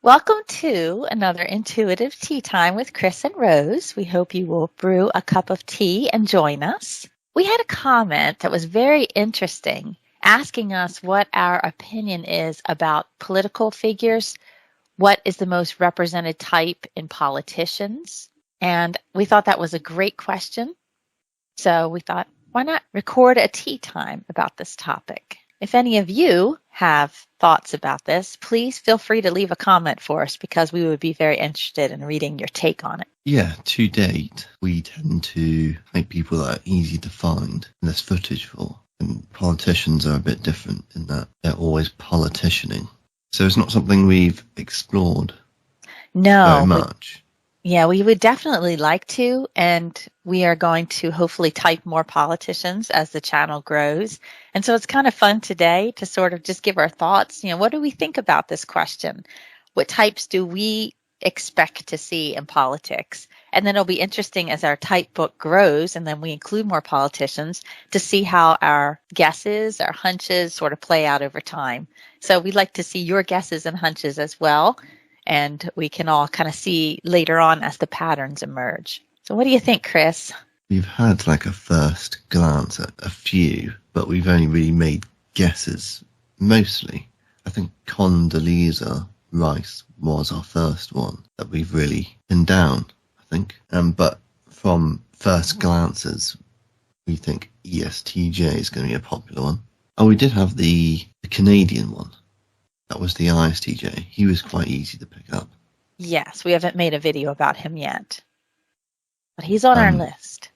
Welcome to another Intuitive Tea Time with Chris and Rose. We hope you will brew a cup of tea and join us. We had a comment that was very interesting, asking us what our opinion is about political figures, what is the most represented type in politicians, and we thought that was a great question. So we thought, why not record a tea time about this topic? If any of you have thoughts about this, please feel free to leave a comment for us because we would be very interested in reading your take on it. Yeah, to date, we tend to make people that are easy to find and there's footage for. And politicians are a bit different in that they're always politicianing. So it's not something we've explored very much. We would definitely like to, and we are going to hopefully type more politicians as the channel grows. And so it's kind of fun today to sort of just give our thoughts. What do we think about this question? What types do we expect to see in politics? And then it'll be interesting as our type book grows and then we include more politicians to see how our guesses, our hunches sort of play out over time. So we'd like to see your guesses and hunches as well. And we can all kind of see later on as the patterns emerge. So what do you think, Chris? We've had like a first glance at a few, but we've only really made guesses, mostly. I think Condoleezza Rice was our first one that we've really pinned down, I think. But from first glances, we think ESTJ is going to be a popular one. Oh, we did have the Canadian one. That was the ISTJ. He was quite easy to pick up. Yes, we haven't made a video about him yet. But he's on our list.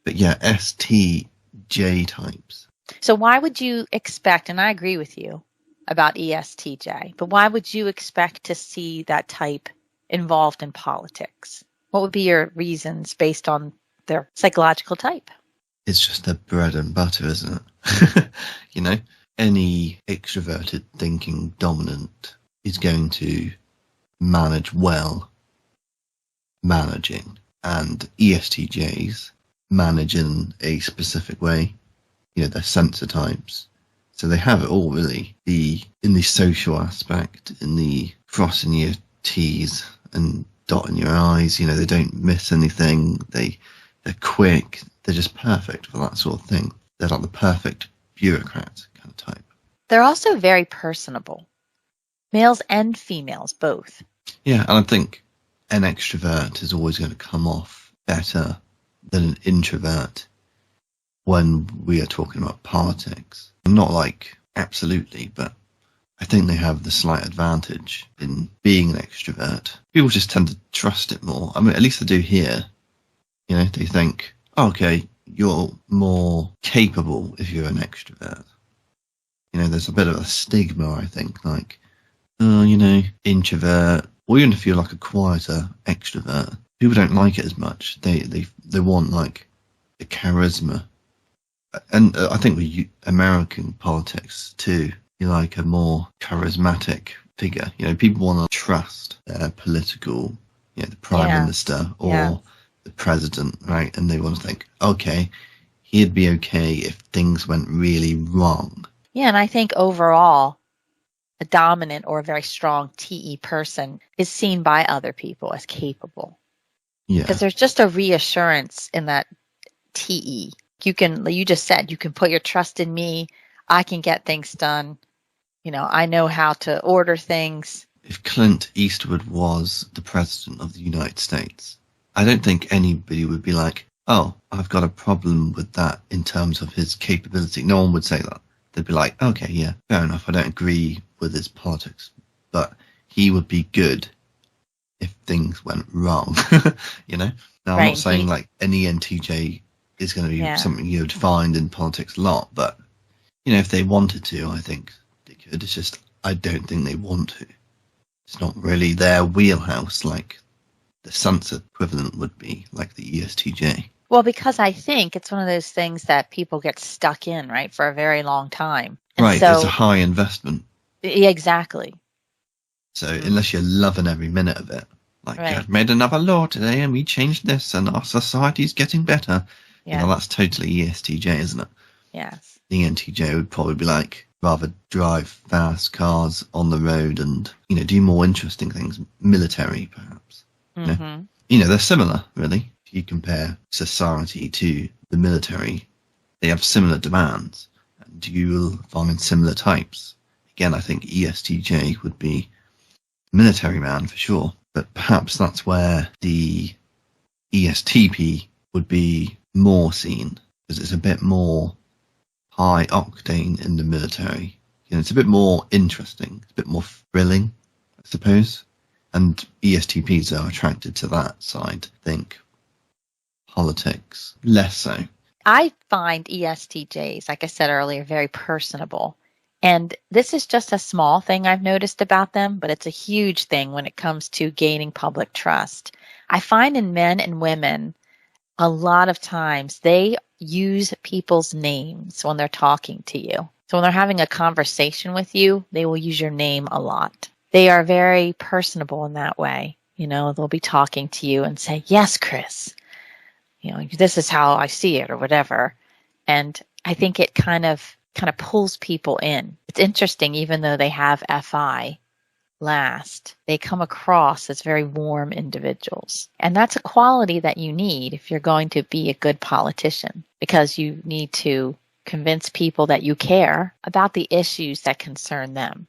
But yeah, STJ types. So why would you expect, and I agree with you about ESTJ, but why would you expect to see that type involved in politics? What would be your reasons based on their psychological type? It's just their bread and butter, isn't it? Any extroverted thinking dominant is going to manage well managing, and ESTJs manage in a specific way. They're sensor types. So they have it all really. In the social aspect, in the crossing your T's and dotting your I's, they don't miss anything. They're quick. They're just perfect for that sort of thing. They're like the perfect bureaucrat kind of type. They're also very personable. Males and females, both. Yeah, and I think an extrovert is always going to come off better than an introvert when we are talking about politics. Not like absolutely, but I think they have the slight advantage in being an extrovert. People just tend to trust it more. I mean, at least they do here. They think, okay, you're more capable if you're an extrovert. There's a bit of a stigma, I think, like, introvert, or even if you're like a quieter extrovert, people don't like it as much. They want like the charisma. And I think with American politics too, you like a more charismatic figure. People want to trust their political, the prime minister or the president, right? And they want to think, okay, he'd be okay if things went really wrong. Yeah, and I think overall, a dominant or a very strong TE person is seen by other people as capable. Yeah. Because there's just a reassurance in that TE. You just said, you can put your trust in me. I can get things done. I know how to order things. If Clint Eastwood was the president of the United States, I don't think anybody would be like, oh, I've got a problem with that in terms of his capability. No one would say that. They'd be like, okay, yeah, fair enough. I don't agree with his politics, but he would be good if things went wrong, Now, I'm not saying like an ENTJ is going to be something you would find in politics a lot, but, if they wanted to, I think they could. It's just, I don't think they want to. It's not really their wheelhouse like the sunset equivalent would be, like the ESTJ. Well, because I think it's one of those things that people get stuck in, right, for a very long time. And right, so, it's a high investment. Yeah, exactly. So unless you're loving every minute of it, like, I've made another law today and we changed this and our society's getting better. Yeah. That's totally ESTJ, isn't it? Yes. The ENTJ would probably be like, rather drive fast cars on the road and, do more interesting things, military perhaps. Mm-hmm. They're similar, really. If you compare society to the military, they have similar demands, and you will find similar types. Again, I think ESTJ would be military man for sure, but perhaps that's where the ESTP would be more seen, because it's a bit more high octane in the military. It's a bit more interesting, it's a bit more thrilling, I suppose. And ESTPs are attracted to that side, I think. Politics, less so. I find ESTJs, like I said earlier, very personable. And this is just a small thing I've noticed about them, but it's a huge thing when it comes to gaining public trust. I find in men and women, a lot of times they use people's names when they're talking to you. So when they're having a conversation with you, they will use your name a lot. They are very personable in that way. They'll be talking to you and say, "Yes, Chris, this is how I see it," or whatever. And I think it kind of pulls people in. It's interesting, even though they have FI last, they come across as very warm individuals. And that's a quality that you need if you're going to be a good politician, because you need to convince people that you care about the issues that concern them.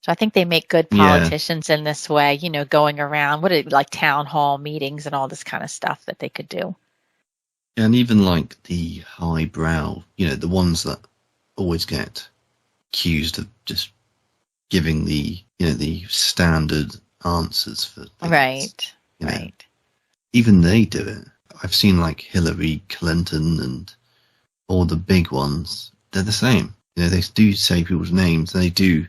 So I think they make good politicians in this way, going around, like town hall meetings and all this kind of stuff that they could do. And even like the highbrow, the ones that always get accused of just giving the standard answers for things. Right, right. Even they do it. I've seen like Hillary Clinton and all the big ones. They're the same. They do say people's names. They do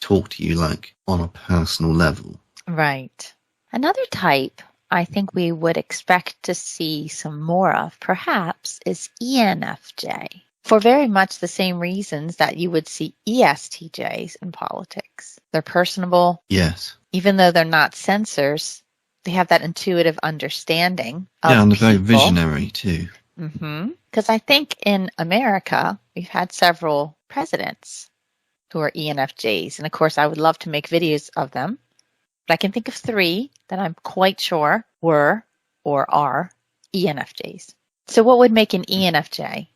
talk to you like on a personal level. Right. Another type I think we would expect to see some more of, perhaps, is ENFJ, for very much the same reasons that you would see ESTJs in politics. They're personable. Yes. Even though they're not censors, they have that intuitive understanding of and they're very people. visionary too. Because I think in America, we've had several presidents who are ENFJs. And of course, I would love to make videos of them. But I can think of 3 that I'm quite sure were or are ENFJs. So what would make an ENFJ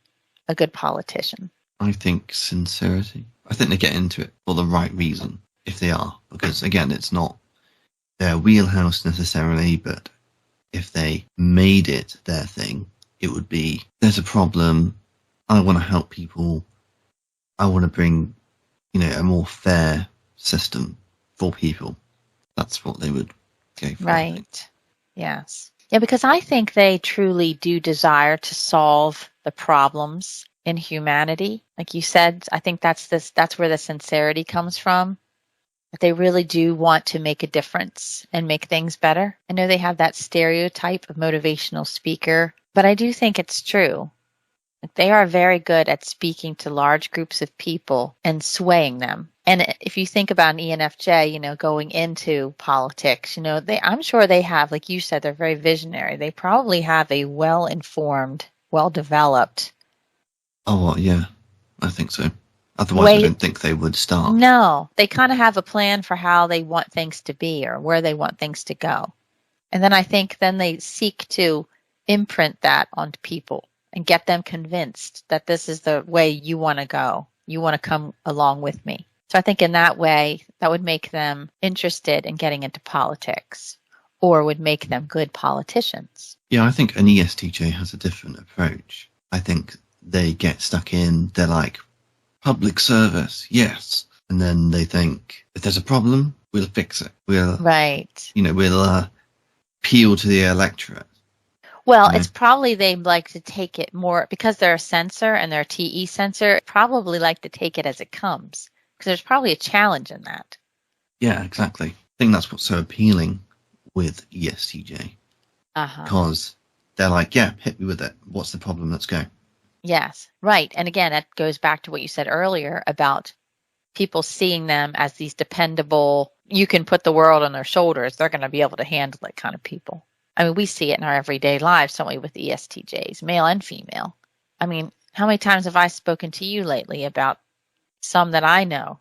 a good politician? I think sincerity. I think they get into it for the right reason, if they are. Because again, it's not their wheelhouse necessarily, but if they made it their thing, it would be, there's a problem, I want to help people, I want to bring, a more fair system for people. That's what they would go for. Right. Yes. Yeah, because I think they truly do desire to solve the problems in humanity. Like you said, I think that's where the sincerity comes from. That they really do want to make a difference and make things better. I know they have that stereotype of motivational speaker, but I do think it's true. Like they are very good at speaking to large groups of people and swaying them. And if you think about an ENFJ, going into politics, I'm sure they have, like you said, they're very visionary. They probably have a well-informed, well-developed. Oh, well, yeah, I think so. Otherwise, I don't think they would start. No, they kind of have a plan for how they want things to be or where they want things to go. And then I think then they seek to imprint that onto people and get them convinced that this is the way you want to go. You want to come along with me. So I think in that way, that would make them interested in getting into politics or would make them good politicians. Yeah, I think an ESTJ has a different approach. I think they get stuck in, they're like, public service, yes. And then they think, if there's a problem, we'll fix it. We'll appeal to the electorate. Well, it's probably they like to take it more, because they're a censor and they're a TE censor, probably like to take it as it comes. Because there's probably a challenge in that. Yeah, exactly. I think that's what's so appealing with ESTJ. Because they're like, yeah, hit me with it. What's the problem? Let's go. Yes, right. And again, that goes back to what you said earlier about people seeing them as these dependable, you can put the world on their shoulders, they're going to be able to handle it kind of people. I mean, we see it in our everyday lives, don't we, with ESTJs, male and female. I mean, how many times have I spoken to you lately about some that I know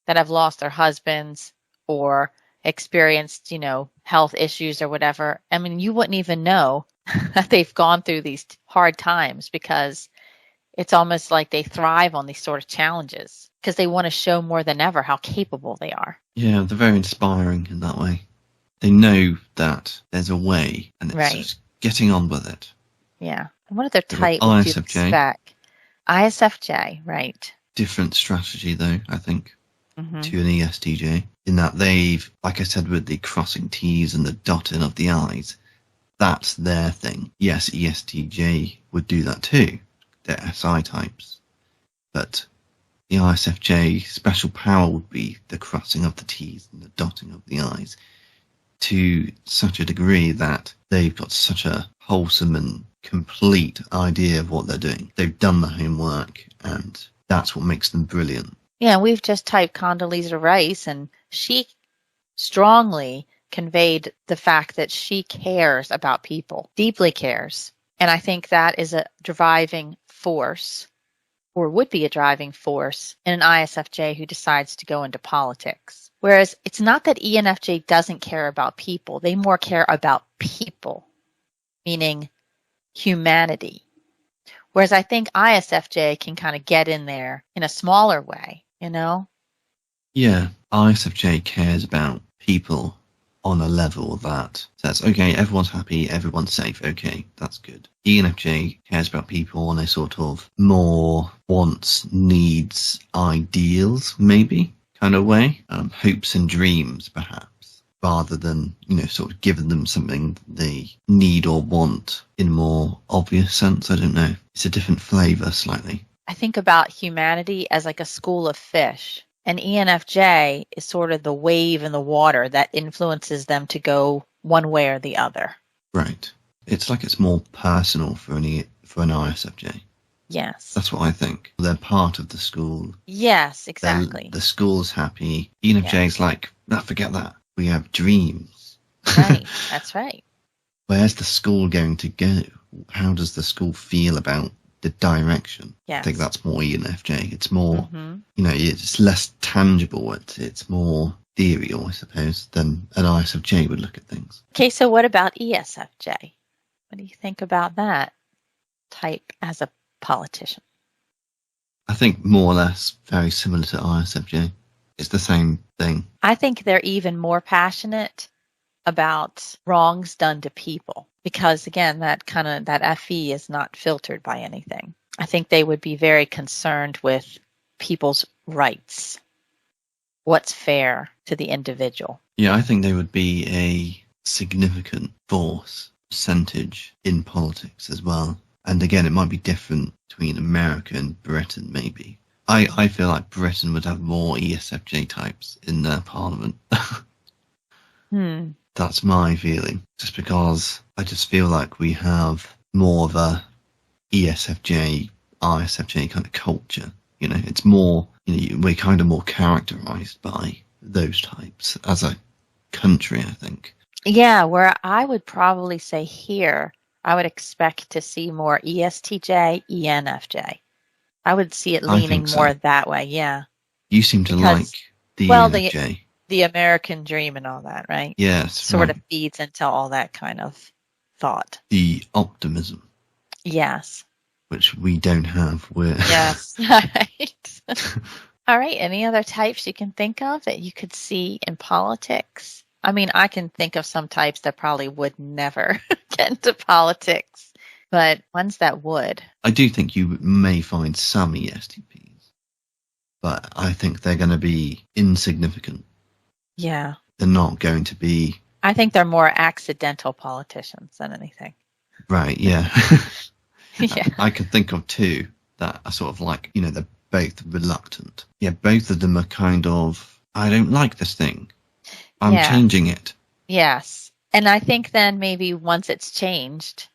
that have lost their husbands or experienced, health issues or whatever. I mean, you wouldn't even know that they've gone through these hard times because it's almost like they thrive on these sort of challenges because they want to show more than ever how capable they are. Yeah, they're very inspiring in that way. They know that there's a way, and it's Right. just getting on with it. Yeah. And what other They've got type would you ISFJ. expect? ISFJ, right. Different strategy, though, I think, Mm-hmm. to an ESTJ, in that they've, like I said, with the crossing T's and the dotting of the I's, that's their thing. Yes, ESTJ would do that too. They're SI types. But the ISFJ special power would be the crossing of the T's and the dotting of the I's to such a degree that they've got such a wholesome and complete idea of what they're doing. They've done the homework, and that's what makes them brilliant. Yeah, we've just typed Condoleezza Rice, and she strongly conveyed the fact that she cares about people, deeply cares. And I think that is a driving force, or would be a driving force, in an ISFJ who decides to go into politics. Whereas it's not that ENFJ doesn't care about people, they more care about people, meaning humanity. Whereas I think ISFJ can kind of get in there in a smaller way, Yeah, ISFJ cares about people on a level that says, okay, everyone's happy, everyone's safe, okay, that's good. ENFJ cares about people on a sort of more wants, needs, ideals, maybe, kind of way. Hopes and dreams, perhaps, rather than, sort of giving them something they need or want in a more obvious sense. I don't know. It's a different flavour slightly. I think about humanity as like a school of fish. And ENFJ is sort of the wave in the water that influences them to go one way or the other. Right. It's like it's more personal for an ISFJ. Yes. That's what I think. They're part of the school. Yes, exactly. The school's happy. ENFJ's like, forget that. We have dreams. Right. That's right. Where's the school going to go? How does the school feel about the direction? Yes. I think that's more ENFJ. It's more, it's less tangible. It's more ethereal, I suppose, than an ISFJ would look at things. Okay, so what about ESFJ? What do you think about that type as a politician? I think more or less very similar to ISFJ. It's the same thing. I think they're even more passionate about wrongs done to people because, again, that FE is not filtered by anything. I think they would be very concerned with people's rights, what's fair to the individual. Yeah, I think they would be a significant percentage in politics as well. And again, it might be different between America and Britain, maybe. I feel like Britain would have more ESFJ types in their parliament. That's my feeling. Just because I just feel like we have more of a ESFJ, ISFJ kind of culture. It's more, we're kind of more characterized by those types as a country, I think. Yeah, where I would probably say here, I would expect to see more ESTJ, ENFJ. I would see it leaning more that way, yeah. You seem to like the ENFJ. The American dream and all that, right? Yes. Sort of feeds into all that kind of thought. The optimism. Yes. Which we don't have. Yes, right. All right, any other types you can think of that you could see in politics? I mean, I can think of some types that probably would never get into politics, but ones that would. I do think you may find some ESTPs, but I think they're going to be insignificant. Yeah. They're not going to be... I think they're more accidental politicians than anything. Right, yeah. Yeah. I can think of two that are sort of like, they're both reluctant. Yeah, both of them are kind of, I don't like this thing. I'm changing it. Yes. And I think then maybe once it's changed,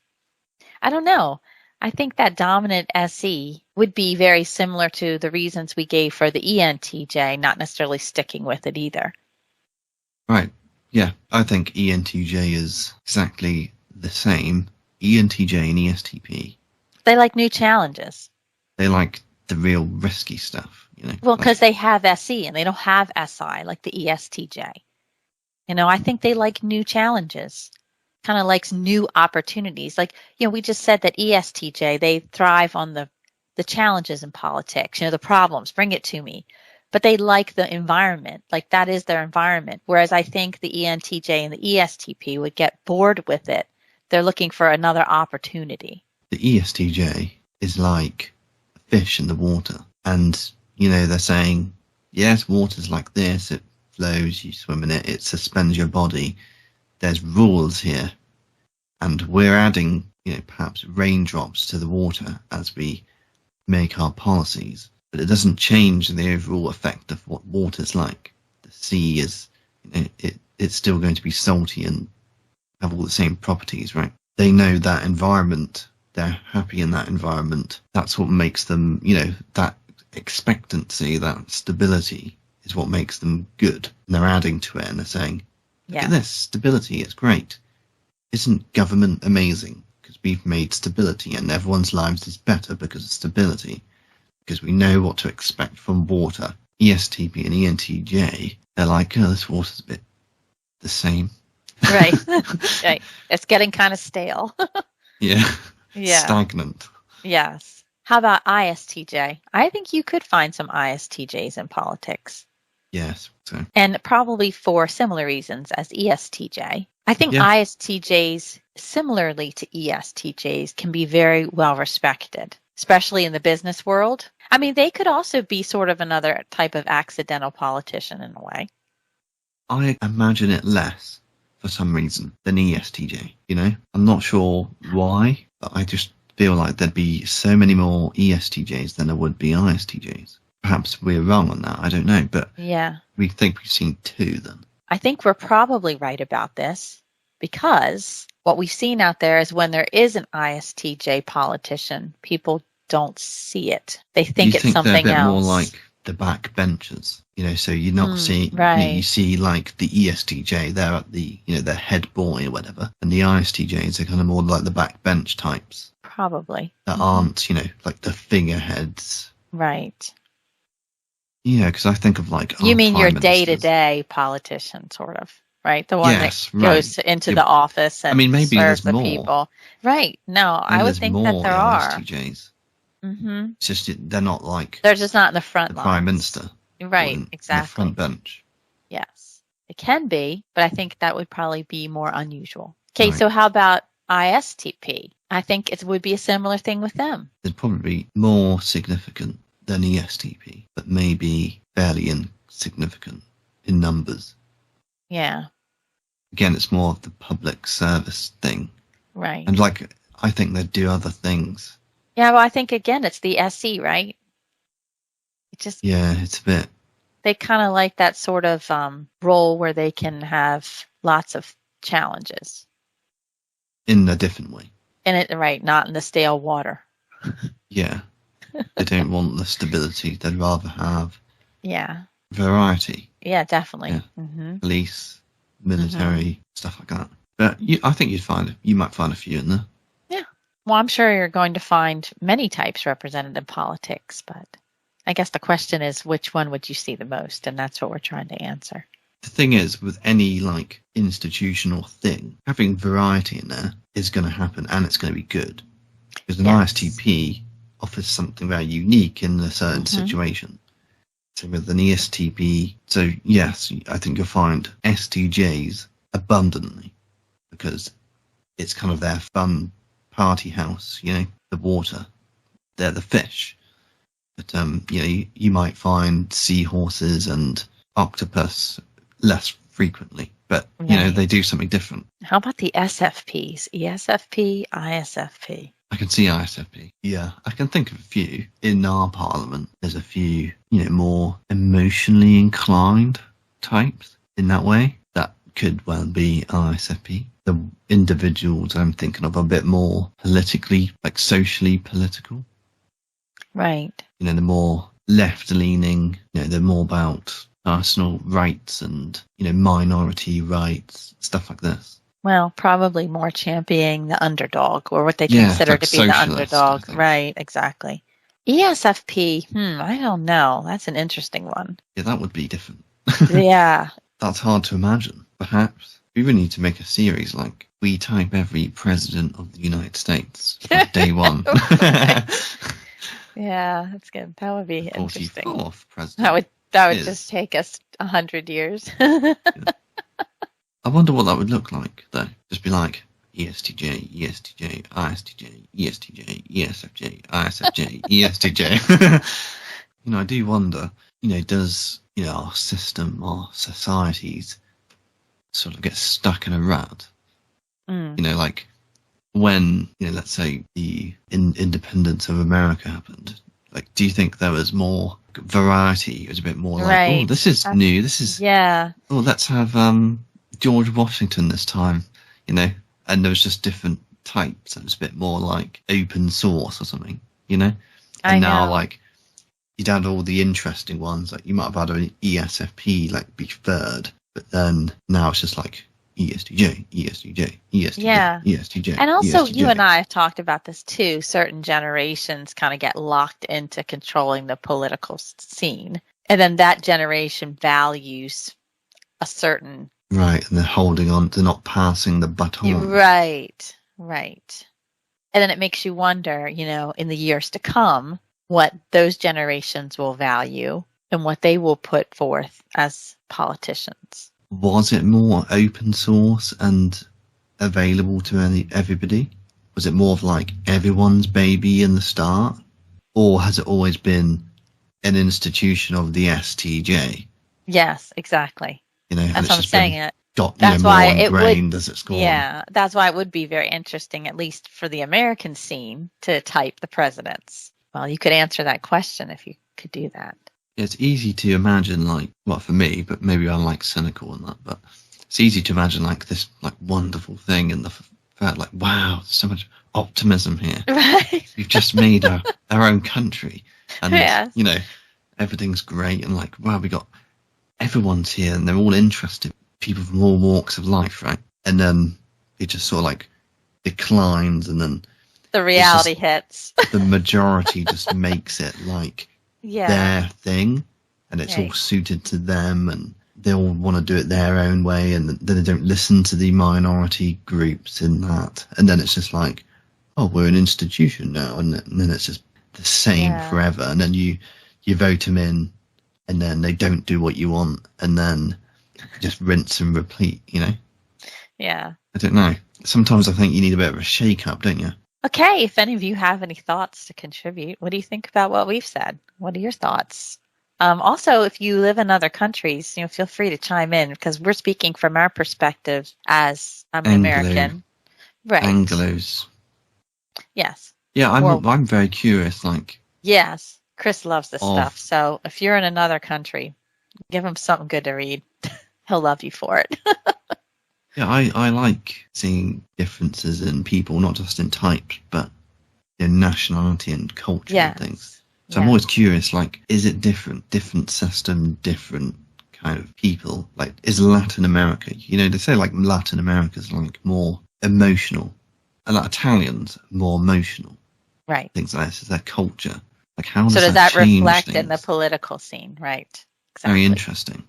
I don't know. I think that dominant SE would be very similar to the reasons we gave for the ENTJ, not necessarily sticking with it either. Right. Yeah, I think ENTJ is exactly the same. ENTJ and ESTP. They like new challenges. They like the real risky stuff, Well, like because they have SE and they don't have SI like the ESTJ. I think they like new challenges, kind of likes new opportunities. Like, we just said that ESTJ, they thrive on the challenges in politics, the problems, bring it to me. But they like the environment, like that is their environment. Whereas I think the ENTJ and the ESTP would get bored with it. They're looking for another opportunity. the ESTJ is like a fish in the water. And, they're saying, yes, water's like this, it flows, you swim in it, it suspends your body. There's rules here. And we're adding, perhaps raindrops to the water as we make our policies. But it doesn't change the overall effect of what water's like. The sea is, it's still going to be salty and have all the same properties, right? They know that environment. They're happy in that environment. That's what makes them, that expectancy, that stability is what makes them good. And they're adding to it and they're saying, look at this, stability, it's great. Isn't government amazing? Because we've made stability and everyone's lives is better because of stability. Because we know what to expect from water. ESTP and ENTJ, they're like, oh, this water's a bit the same. Right. Right. It's getting kind of stale. Yeah. Yeah. Stagnant. Yes. How about ISTJ? I think you could find some ISTJs in politics. Yes. So. And probably for similar reasons as ESTJ. I think ISTJs, similarly to ESTJs, can be very well respected, especially in the business world. I mean, they could also be sort of another type of accidental politician in a way. I imagine it less for some reason than ESTJ, I'm not sure why, but I just feel like there'd be so many more ESTJs than there would be ISTJs. Perhaps we're wrong on that, I don't know, but yeah, we think we've seen two then. I think we're probably right about this because what we've seen out there is when there is an ISTJ politician, people don't see it. They think it's something else. They're a bit more like the backbenchers, so you're not seeing, right. You see like the ESTJ, they're at the, their head boy or whatever, and the ISTJs are kind of more like the backbench types. Probably. That aren't, like the figureheads. Right. Yeah, because I think of like... You mean your day-to-day politician, sort of, right? The one that goes into the office and maybe serves there's the more. People. Right. No, maybe I would think that there are. ISTJs. Mm-hmm. It's just they're not like... They're just not in the front lines. Prime Minister. Right, exactly. The front bench. Yes. It can be, but I think that would probably be more unusual. Okay, so how about ISTP? I think it would be a similar thing with them. It'd probably be more significant than ESTP, but maybe fairly insignificant in numbers. Yeah. Again, it's more of the public service thing. Right. And I think they'd do other things. Yeah, well, I think, again, it's the SE, right? It just... Yeah, it's a bit... They kind of like that sort of role where they can have lots of challenges. In a different way. Right, not in the stale water. Yeah. They don't want the stability. They'd rather have variety. Yeah, definitely. Yeah. Mm-hmm. Police, military, stuff like that. But I think you might find a few in there. Yeah. Well, I'm sure you're going to find many types represented in politics, but I guess the question is, which one would you see the most? And that's what we're trying to answer. The thing is, with any institutional thing, having variety in there is going to happen and it's going to be good. Because an ISTP offers something very unique in a certain situation. So with an ESTP, so yes, I think you'll find STJs abundantly because it's kind of their fun party house, the water. They're the fish. But, you might find seahorses and octopus less frequently. But, they do something different. How about the SFPs? ESFP, ISFP? I can see ISFP. Yeah, I can think of a few. In our parliament, there's a few, more emotionally inclined types in that way. That could well be ISFP. The individuals I'm thinking of are a bit more politically, socially political. Right. They're more left-leaning. They're more about personal rights and, minority rights, stuff like this. Well, probably more championing the underdog or what they consider to be the underdog. Right, exactly. ESFP. I don't know. That's an interesting one. Yeah, that would be different. Yeah. That's hard to imagine. Perhaps we would need to make a series like we type every president of the United States from day one. Yeah, that's good. That would be The interesting. 44th president That would just is. take us 100 years. Yeah. I wonder what that would look like, though. Just be like ESTJ, ESTJ, ISTJ, ESTJ, ESFJ, ISFJ, ESTJ. I do wonder, does, our system, our societies sort of get stuck in a rut? Like when, let's say the independence of America happened, like, do you think there was more variety? It was a bit more like, oh, Right. this is new. This is, Yeah. oh, let's have George Washington this time, and there was just different types. It was a bit more like open source or something, And I now, know. like, you'd had all the interesting ones. Like, you might have had an ESFP, like, be third, but then now it's just like ESTJ, ESTJ, ESTJ, Yeah. ESTJ. And also, ESTJ. you and I have talked about this too. Certain generations kind of get locked into controlling the political scene. And then that generation values a certain. Right, and they're holding on, they're not passing the baton. Right. And then it makes you wonder, in the years to come, what those generations will value and what they will put forth as politicians. Was it more open source and available to everybody? Was it more of like everyone's baby in the start? Or has it always been an institution of the STJ? Yes, exactly. And That's it's what I'm just saying. been Why more it would, ingrained as it's gone. yeah, that's why it would be very interesting, at least for the American scene, to type the presidents. Well, you could answer that question if you could do that. It's easy to imagine, like, well, for me, but maybe I'm like cynical and that, but it's easy to imagine like this like wonderful thing and the fact like, wow, there's so much optimism here. Right. We've just made our own country and, Yes. Everything's great and like, wow, everyone's here and they're all interested, people from all walks of life, right? And then it just sort of like declines and then The reality hits. the majority just makes it like their thing and it's all suited to them and they all want to do it their own way and then they don't listen to the minority groups in that. And then it's just like, oh, we're an institution now. And then it's just the same forever. And then you vote them in and then they don't do what you want and then just rinse and repeat, Yeah. I don't know. Sometimes I think you need a bit of a shake-up, don't you? Okay, if any of you have any thoughts to contribute, what do you think about what we've said? What are your thoughts? Also, if you live in other countries, feel free to chime in because we're speaking from our perspective as I'm an American. Right. Anglos. Yes. Yeah, I'm very curious, like. Yes, Chris loves this stuff. So if you're in another country, give him something good to read. He'll love you for it. Yeah, I like seeing differences in people, not just in types, but in nationality and culture and things. So I'm always curious, like, is it different system, different kind of people? Like, is Latin America, they say like Latin America's like more emotional, and like Italians more emotional. Right. Things like this is their culture. Like, how does that change reflect things? in the political scene? Right. Exactly. Very interesting.